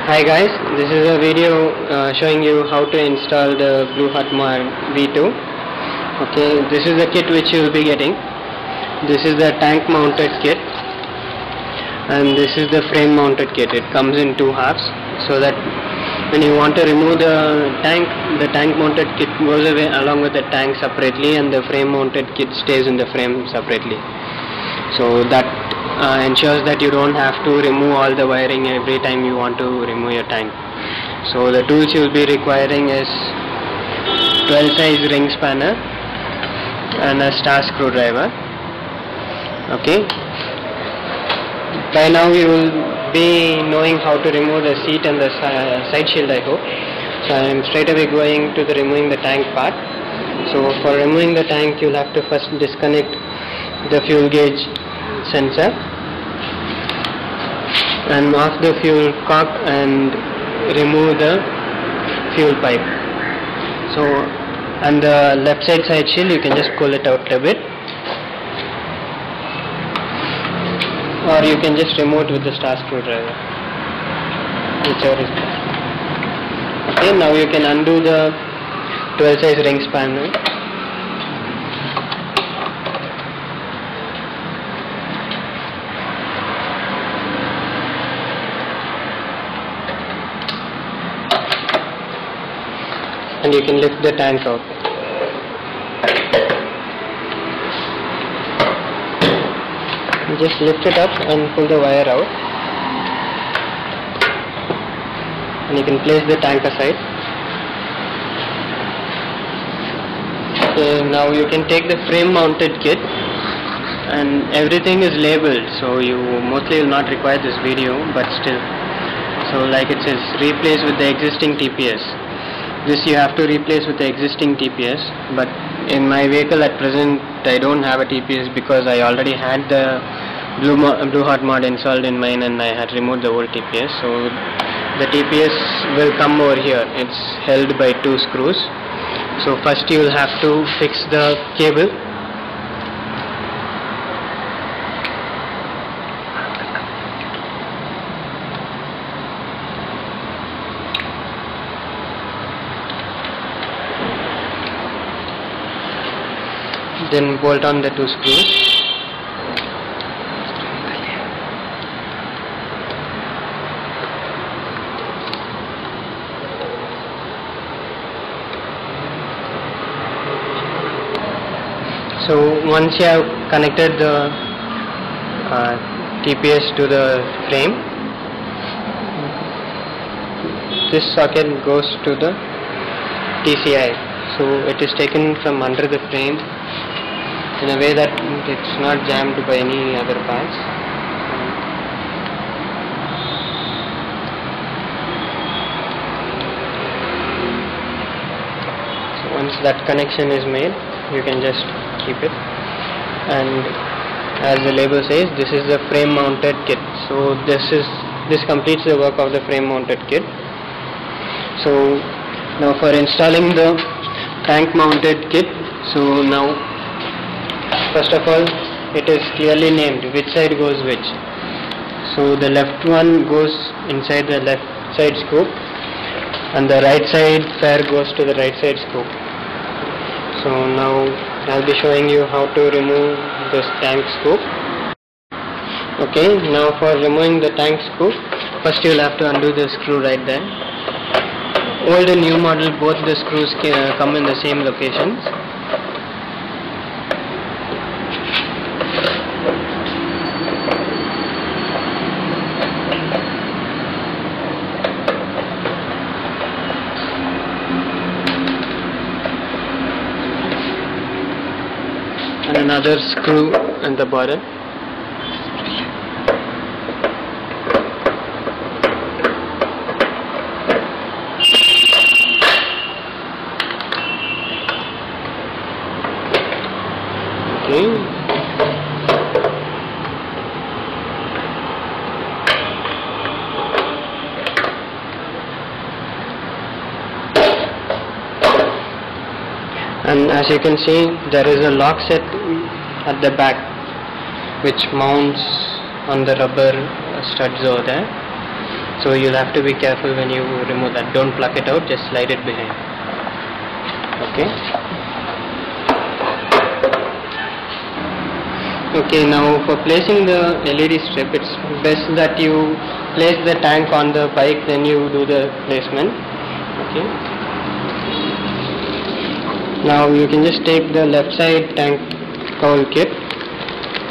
Hi guys, this is a video showing you how to install the BlueHeartMod V2. Okay, this is the kit which you will be getting. This is the tank mounted kit and this is the frame mounted kit. It comes in two halves, so that when you want to remove the tank mounted kit goes away along with the tank separately, and the frame mounted kit stays in the frame separately. So that ensures that you don't have to remove all the wiring every time you want to remove your tank. So the tools you will be requiring is 12 size ring spanner and a star screwdriver. Okay, by now you will be knowing how to remove the seat and the side shield, I hope. So I am straight away going to the removing the tank part. So for removing the tank, you will have to first disconnect the fuel gauge sensor and off the fuel cock and remove the fuel pipe. So on the left side shield, you can just pull it out a bit, or you can just remove it with the star screwdriver, whichever is best. Okay, now you can undo the 12 size ring spanner. And you can lift the tank out. You just lift it up and pull the wire out, and you can place the tank aside. Okay, now you can take the frame mounted kit, and everything is labeled, so you mostly will not require this video, but still. So like it says, replace with the existing TPS. This you have to replace with the existing TPS, but in my vehicle at present I don't have a TPS because I already had the BlueHeartMod installed in mine and I had removed the old TPS. So the TPS will come over here. It's held by two screws. So first you will have to fix the cable. Then bolt on the two screws. So once you have connected the TPS to the frame, this socket goes to the TCI. So it is taken from under the frame in a way that it's not jammed by any other parts. So once that connection is made, you can just keep it. And as the label says, this is the frame mounted kit. So this completes the work of the frame mounted kit. So now for installing the tank mounted kit, so now first of all, it is clearly named which side goes which. So the left one goes inside the left side scoop, and the right side fair goes to the right side scoop. So now I'll be showing you how to remove this tank scoop. Okay, now for removing the tank scoop, first you will have to undo the screw right there. Old and new model, both the screws come in the same locations. And another screw in the bottom. Okay. And as you can see, there is a lock set at the back which mounts on the rubber studs over there. so you'll have to be careful when you remove that. Don't pluck it out, just slide it behind. Okay. Okay, now for placing the LED strip, it's best that you place the tank on the bike, then you do the placement. Okay. Now you can just take the left side tank cowl kit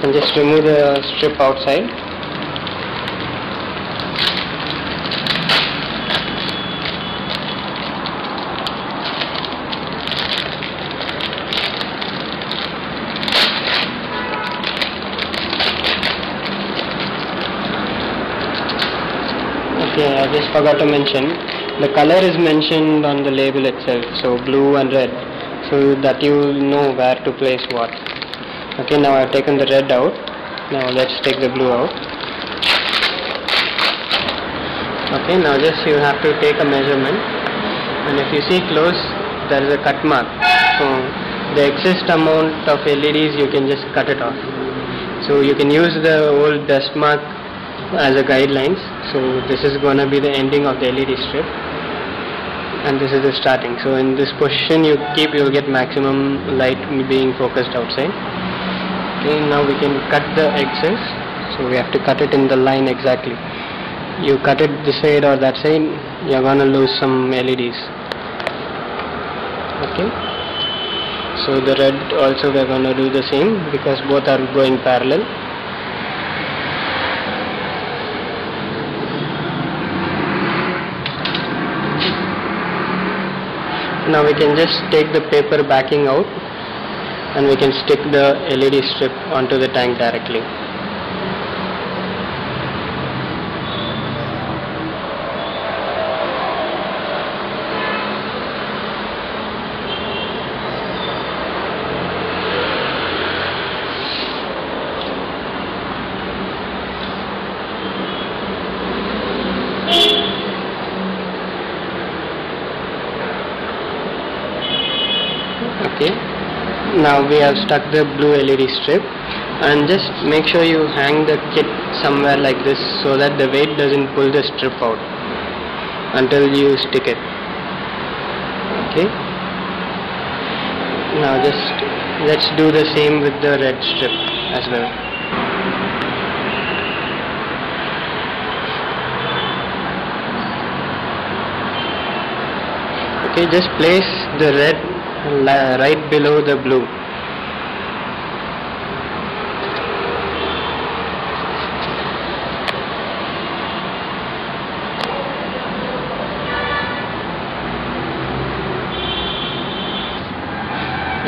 and just remove the strip outside. Okay, I just forgot to mention, the color is mentioned on the label itself, so blue and red, so that you know where to place what. Okay, now I've taken the red out. Now let's take the blue out. Okay, now just you have to take a measurement, and if you see close, there is a cut mark. So the excess amount of LEDs, you can just cut it off. So you can use the old dust mark as a guidelines. So this is gonna be the ending of the LED strip, and this is the starting. So in this position you keep, you'll get maximum light being focused outside. Okay, now we can cut the excess. So we have to cut it in the line exactly. You cut it this side or that side, you're gonna lose some LEDs. Okay, so the red also we're gonna do the same, because both are going parallel. Now we can just take the paper backing out, and we can stick the LED strip onto the tank directly. Okay, now we have stuck the blue LED strip, and just make sure you hang the kit somewhere like this, so that the weight doesn't pull the strip out until you stick it. Okay, now just let's do the same with the red strip as well. Okay, just place the red right below the blue.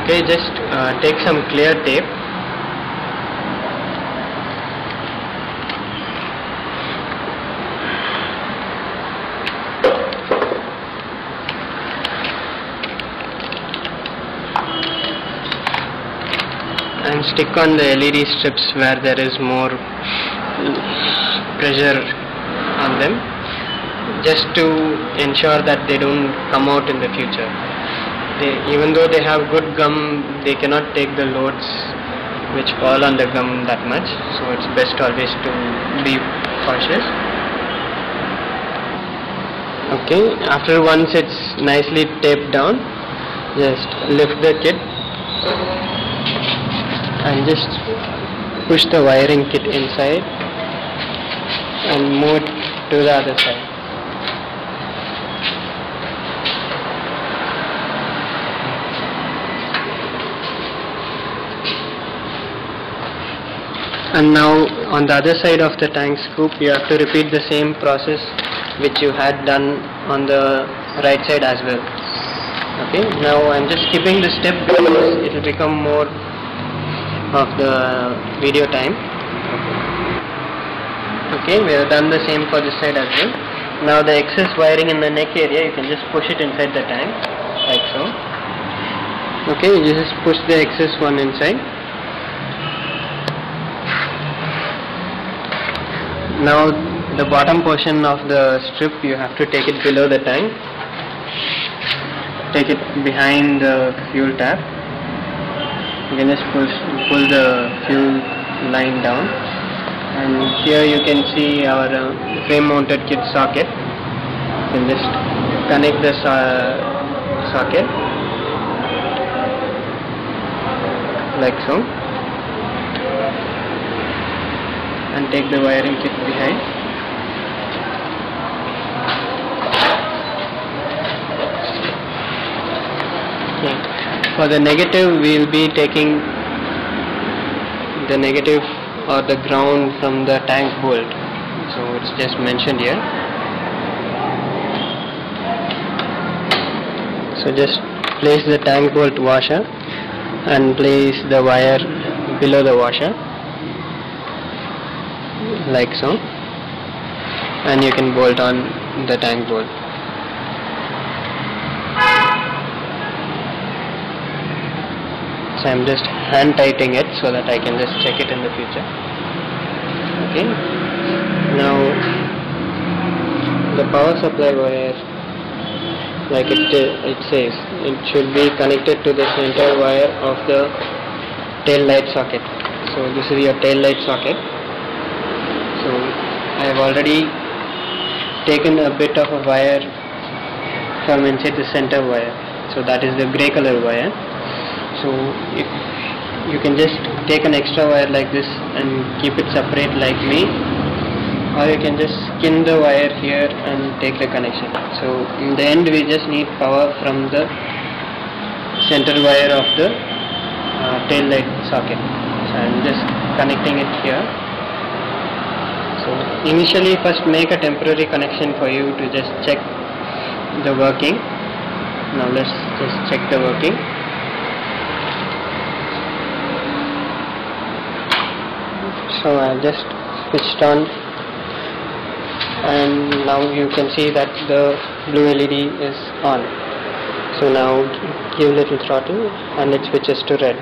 Okay, just take some clear tape. And stick on the LED strips where there is more pressure on them, just to ensure that they don't come out in the future. Even though they have good gum, they cannot take the loads which fall on the gum that much, so it's best always to be cautious. Okay, after once it's nicely taped down, just lift the kit and just push the wiring kit inside and move it to the other side. And now on the other side of the tank scoop, you have to repeat the same process which you had done on the right side as well. Okay, now I'm just skipping the step because it will become more of the video time. Okay, we have done the same for this side as well. Now the excess wiring in the neck area, you can just push it inside the tank like so. Okay, you just push the excess one inside. Now the bottom portion of the strip, you have to take it below the tank. Take it behind the fuel tap. You can just pull the fuel line down and here you can see our frame mounted kit socket. You can just connect the socket like so, and take the wiring kit behind. Okay. For the negative, we will be taking the negative or the ground from the tank bolt, so it's just mentioned here. So just place the tank bolt washer and place the wire below the washer like so, and you can bolt on the tank bolt. So I'm just hand tightening it so that I can just check it in the future. Okay, now the power supply wire, like it says, it should be connected to the center wire of the tail light socket. So this is your tail light socket. So I have already taken a bit of a wire from inside the center wire, so that is the grey color wire. So if you can just take an extra wire like this and keep it separate like me, or you can just skin the wire here and take the connection. So in the end we just need power from the center wire of the tail light socket. So I am just connecting it here. So initially first make a temporary connection for you to just check the working. Now let's just check the working. So I have just switched on, and now you can see that the blue LED is on. So now give little throttle and it switches to red.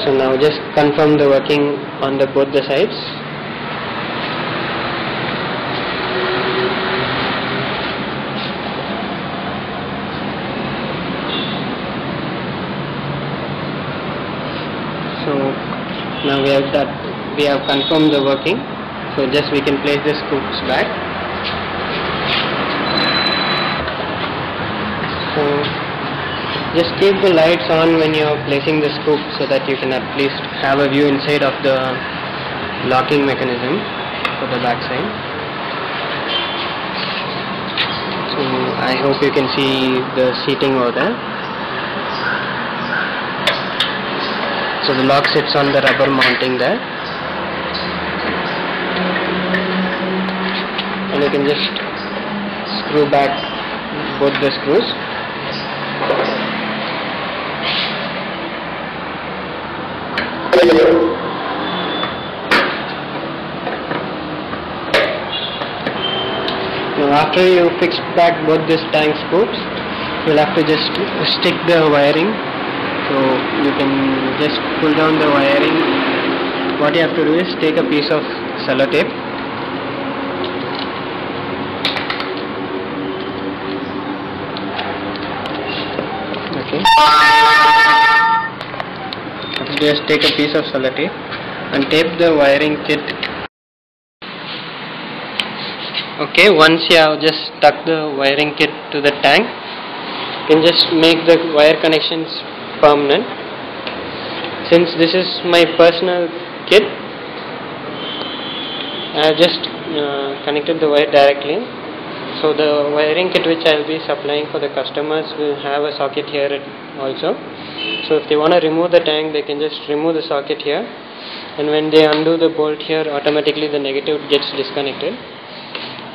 So now just confirm the working on both the sides. So now we have confirmed the working. So just we can place the scoops back. So just keep the lights on when you are placing the scoop, so that you can at least have a view inside of the locking mechanism for the back side. So I hope you can see the seating over there. So the lock sits on the rubber mounting there, and you can just screw back both the screws. Now after you fix back both these tank scoops, you will have to just stick the wiring. So you can just pull down the wiring. What you have to do is take a piece of sellotape, okay, just take a piece of sellotape and tape the wiring kit. Okay, once you have just stuck the wiring kit to the tank, you can just make the wire connections permanent. Since this is my personal kit, I have just connected the wire directly. So the wiring kit which I will be supplying for the customers will have a socket here also. So if they want to remove the tank, they can just remove the socket here, and when they undo the bolt here, automatically the negative gets disconnected.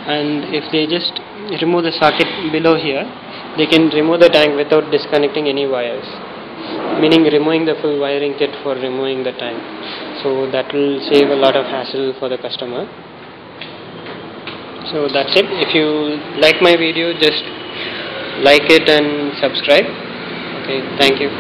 And if they just remove the socket below here, they can remove the tank without disconnecting any wires, meaning removing the full wiring kit for removing the tank. So that will save a lot of hassle for the customer. So that's it. If you like my video, just like it and subscribe. Okay, thank you.